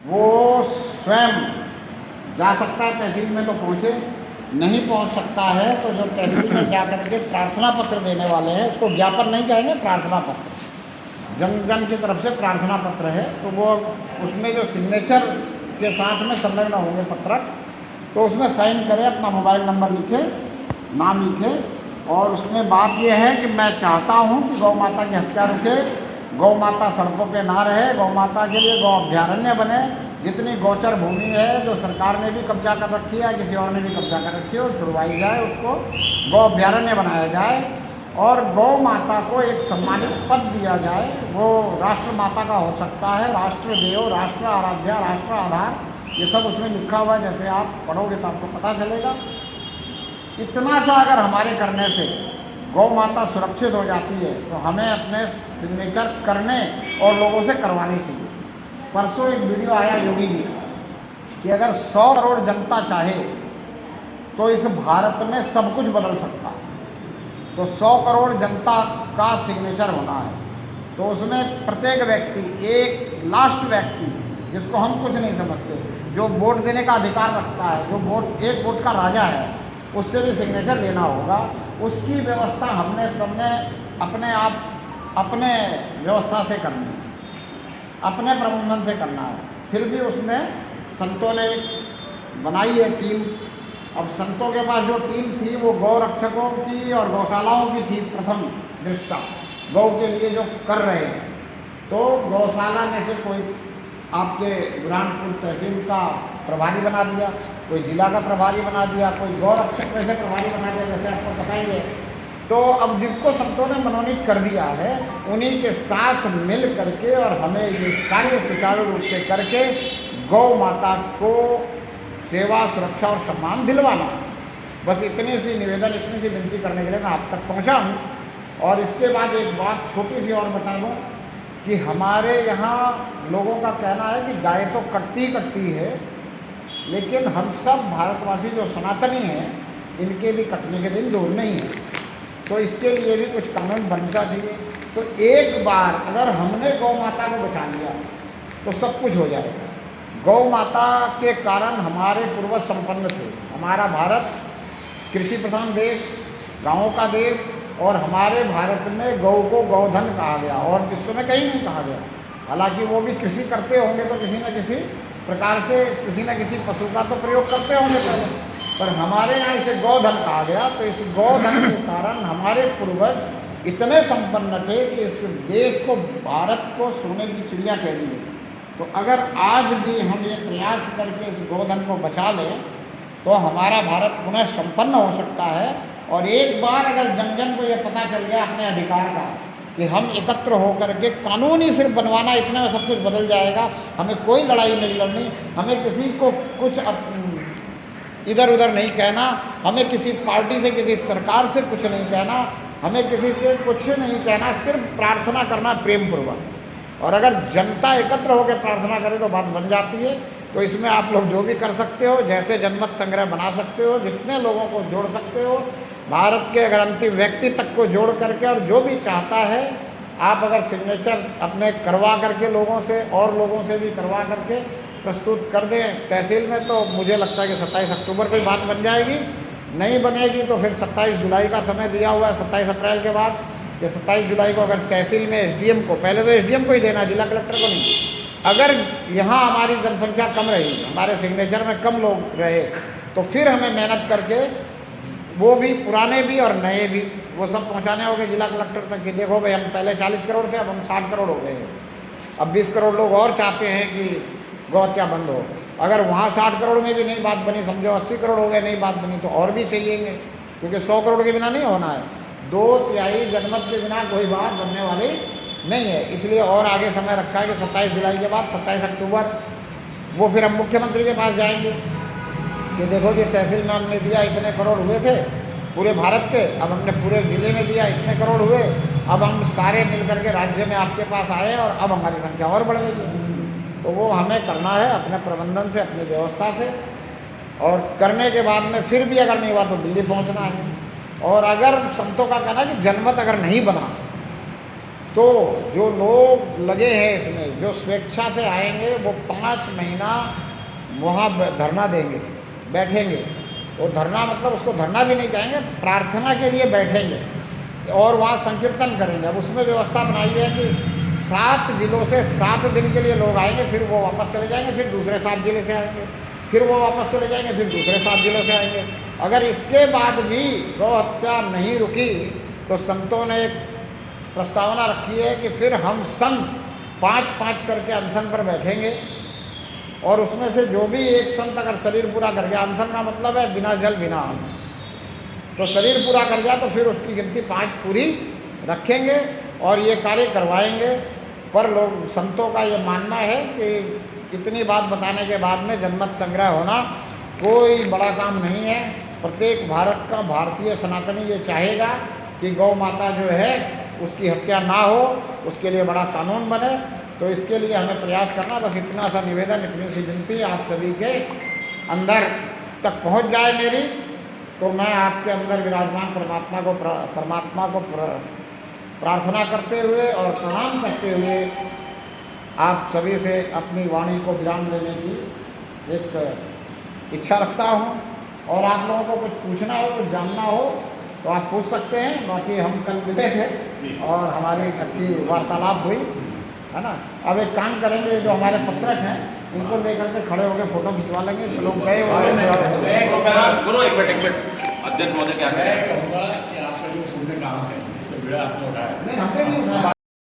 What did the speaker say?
वो स्वयं जा सकता है तहसील में तो पहुँचे, नहीं पहुँच सकता है तो जो तहसील में जा करके प्रार्थना पत्र देने वाले हैं, उसको ज्ञापन नहीं कहेंगे, प्रार्थना पत्र, जन जन की तरफ से प्रार्थना पत्र है, तो वो उसमें जो सिग्नेचर के साथ में संलग्न होंगे पत्रक, तो उसमें साइन करें, अपना मोबाइल नंबर लिखे, नाम लिखे, और उसमें बात यह है कि मैं चाहता हूँ कि गौ माता की हत्या रुके, गौ माता सड़कों पे ना रहे, गौ माता के लिए गौ अभ्यारण्य बने, जितनी गौचर भूमि है जो सरकार ने भी कब्जा कर रखी है, किसी और ने भी कब्जा कर रखी है, वो छुड़वाई जाए, उसको गौ अभ्यारण्य बनाया जाए, और गौ माता को एक सम्मानित पद दिया जाए। वो राष्ट्र माता का हो सकता है, राष्ट्र देव, राष्ट्र आराध्या, राष्ट्र आधार, ये सब उसमें लिखा हुआ है, जैसे आप पढ़ोगे तो आपको पता चलेगा। इतना सा अगर हमारे करने से गौ माता सुरक्षित हो जाती है तो हमें अपने सिग्नेचर करने और लोगों से करवानी चाहिए। परसों एक वीडियो आया योगी जी का कि अगर 100 करोड़ जनता चाहे तो इस भारत में सब कुछ बदल सकता है, तो 100 करोड़ जनता का सिग्नेचर होना है, तो उसमें प्रत्येक व्यक्ति, एक लास्ट व्यक्ति जिसको हम कुछ नहीं समझते, जो वोट देने का अधिकार रखता है, जो वोट, एक वोट का राजा है, उससे भी सिग्नेचर लेना होगा। उसकी व्यवस्था हमने सबने अपने आप, अपने व्यवस्था से करनी है, अपने प्रबंधन से करना है। फिर भी उसमें संतों ने बनाई है टीम। अब संतों के पास जो टीम थी वो गौ रक्षकों की और गौशालाओं की थी प्रथम दृष्टा, गौ के लिए जो कर रहे हैं। तो गौशाला में से कोई आपके बुरहानपुर तहसील का प्रभारी बना दिया, कोई जिला का प्रभारी बना दिया, कोई गौ रक्षक वैसे प्रभारी बना दिया, जैसे आपको पता ही है। तो अब जिनको संतों ने मनोनीत कर दिया है, उन्हीं के साथ मिल करके और हमें ये कार्य सुचारू रूप से करके गौ माता को सेवा, सुरक्षा और सम्मान दिलवाना। बस इतनी सी निवेदन, इतनी सी विनती करने के लिए मैं आप तक पहुंचा हूं। और इसके बाद एक बात छोटी सी और बता दूं कि हमारे यहाँ लोगों का कहना है कि गाय तो कटती है, लेकिन हम सब भारतवासी जो सनातनी हैं, इनके भी कटने के दिन दूर नहीं है। तो इसके लिए भी कुछ कानून बनना चाहिए। तो एक बार अगर हमने गौ माता को बचा लिया तो सब कुछ हो जाएगा। गौ माता के कारण हमारे पूर्वज संपन्न थे। हमारा भारत कृषि प्रधान देश, गाँवों का देश, और हमारे भारत में गौ को गौधन कहा गया और विश्व में कहीं नहीं कहा गया। हालांकि वो भी कृषि करते होंगे तो किसी न किसी प्रकार से किसी न किसी पशु का तो प्रयोग करते होंगे पहले, पर हमारे यहाँ इसे गौधन कहा गया। तो इस गौधन के कारण हमारे पूर्वज इतने संपन्न थे कि इस देश को, भारत को सोने की चिड़िया कह दी गई। तो अगर आज भी हम ये प्रयास करके इस गौधन को बचा लें तो हमारा भारत पुनः संपन्न हो सकता है। और एक बार अगर जन जन को ये पता चल गया अपने अधिकार का कि हम एकत्र होकर के कानून ही सिर्फ बनवाना, इतने में सब कुछ बदल जाएगा। हमें कोई लड़ाई नहीं लड़नी, हमें किसी को कुछ इधर उधर नहीं कहना, हमें किसी पार्टी से, किसी सरकार से कुछ नहीं कहना, हमें किसी से कुछ नहीं कहना, सिर्फ प्रार्थना करना प्रेम पूर्वक। और अगर जनता एकत्र होकर प्रार्थना करे तो बात बन जाती है। तो इसमें आप लोग जो भी कर सकते हो, जैसे जनमत संग्रह बना सकते हो, जितने लोगों को जोड़ सकते हो, भारत के अगर अंतिम व्यक्ति तक को जोड़ करके, और जो भी चाहता है, आप अगर सिग्नेचर अपने करवा करके लोगों से और लोगों से भी करवा करके प्रस्तुत कर दें तहसील में, तो मुझे लगता है कि 27 अक्टूबर को बात बन जाएगी। नहीं बनेगी तो फिर 27 जुलाई का समय दिया हुआ है, 27 अप्रैल के बाद, कि 27 जुलाई को अगर तहसील में एसडीएम को, पहले तो एसडीएम को ही देना, जिला कलेक्टर को नहीं। अगर यहाँ हमारी जनसंख्या कम रही, हमारे सिग्नेचर में कम लोग रहे, तो फिर हमें मेहनत करके वो भी, पुराने भी और नए भी, वो सब पहुँचाने होंगे जिला कलेक्टर तक कि देखो भाई, हम पहले 40 करोड़ थे, अब हम 60 करोड़ हो गए हैं। अब 20 करोड़ लोग और चाहते हैं कि गौ हत्या बंद हो। अगर वहाँ 60 करोड़ में भी नहीं बात बनी, समझो 80 करोड़ हो गए, नहीं बात बनी, तो और भी चाहिएंगे, क्योंकि 100 करोड़ के बिना नहीं होना है। 2/3 जनमत के बिना कोई बात बनने वाली नहीं है। इसलिए और आगे समय रखा है कि 27 जुलाई के बाद 27 अक्टूबर वो फिर हम मुख्यमंत्री के पास जाएंगे कि देखो कि तहसील में हमने दिया, इतने करोड़ हुए थे पूरे भारत के, अब हमने पूरे ज़िले में दिया, इतने करोड़ हुए, अब हम सारे मिल करके राज्य में आपके पास आए और अब हमारी संख्या और बढ़ गई है। तो वो हमें करना है अपने प्रबंधन से, अपनी व्यवस्था से, और करने के बाद में फिर भी अगर नहीं हुआ तो दिल्ली पहुंचना है। और अगर संतों का कहना है कि जनमत अगर नहीं बना तो जो लोग लगे हैं इसमें, जो स्वेच्छा से आएंगे, वो 5 महीना वहाँ धरना देंगे, बैठेंगे। वो धरना मतलब उसको धरना भी नहीं कहेंगे, प्रार्थना के लिए बैठेंगे और वहाँ संकीर्तन करेंगे। अब उसमें व्यवस्था बनाई है कि 7 जिलों से 7 दिन के लिए लोग आएंगे, फिर वो वापस चले जाएंगे, फिर दूसरे 7 जिले से आएंगे, फिर वो वापस चले जाएंगे, फिर दूसरे 7 जिलों से आएंगे। अगर इसके बाद भी गौ हत्या नहीं रुकी तो संतों ने एक प्रस्तावना रखी है कि फिर हम संत 5-5 करके अनशन पर बैठेंगे और उसमें से जो भी एक संत अगर शरीर पूरा कर गया, अनशन का मतलब है बिना जल बिना अन्न, तो शरीर पूरा कर गया तो फिर उसकी गिनती 5 पूरी रखेंगे और ये कार्य करवाएंगे। पर लोग संतों का ये मानना है कि इतनी बात बताने के बाद में जनमत संग्रह होना कोई बड़ा काम नहीं है। प्रत्येक भारत का भारतीय सनातनी ये चाहेगा कि गौ माता जो है उसकी हत्या ना हो, उसके लिए बड़ा कानून बने। तो इसके लिए हमें प्रयास करना, बस इतना सा निवेदन, इतनी सी विनती आप सभी के अंदर तक पहुंच जाए मेरी, तो मैं आपके अंदर विराजमान परमात्मा को प्रार्थना करते हुए और प्रणाम करते हुए आप सभी से अपनी वाणी को विराम देने की एक इच्छा रखता हूँ। और आप लोगों को कुछ पूछना हो, कुछ जानना हो तो आप पूछ सकते हैं। बाकी हम कल मिले थे और हमारी अच्छी वार्तालाप हुई, है ना। अब एक काम करेंगे, जो हमारे पत्रक हैं इनको लेकर के खड़े होकर फोटो खिंचवा लेंगे। जो लोग गए गुरु एक मिनट अध्यक्ष महोदय क्या करें? आपका जो पुण्य काम है, इसका बीड़ा आपने उठाया। नहीं, हमने नहीं उठाया।